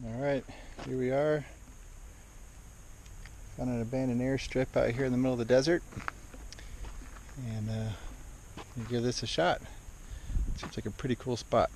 Alright, here we are. Found an abandoned airstrip out here in the middle of the desert. And we'll give this a shot. Seems like a pretty cool spot.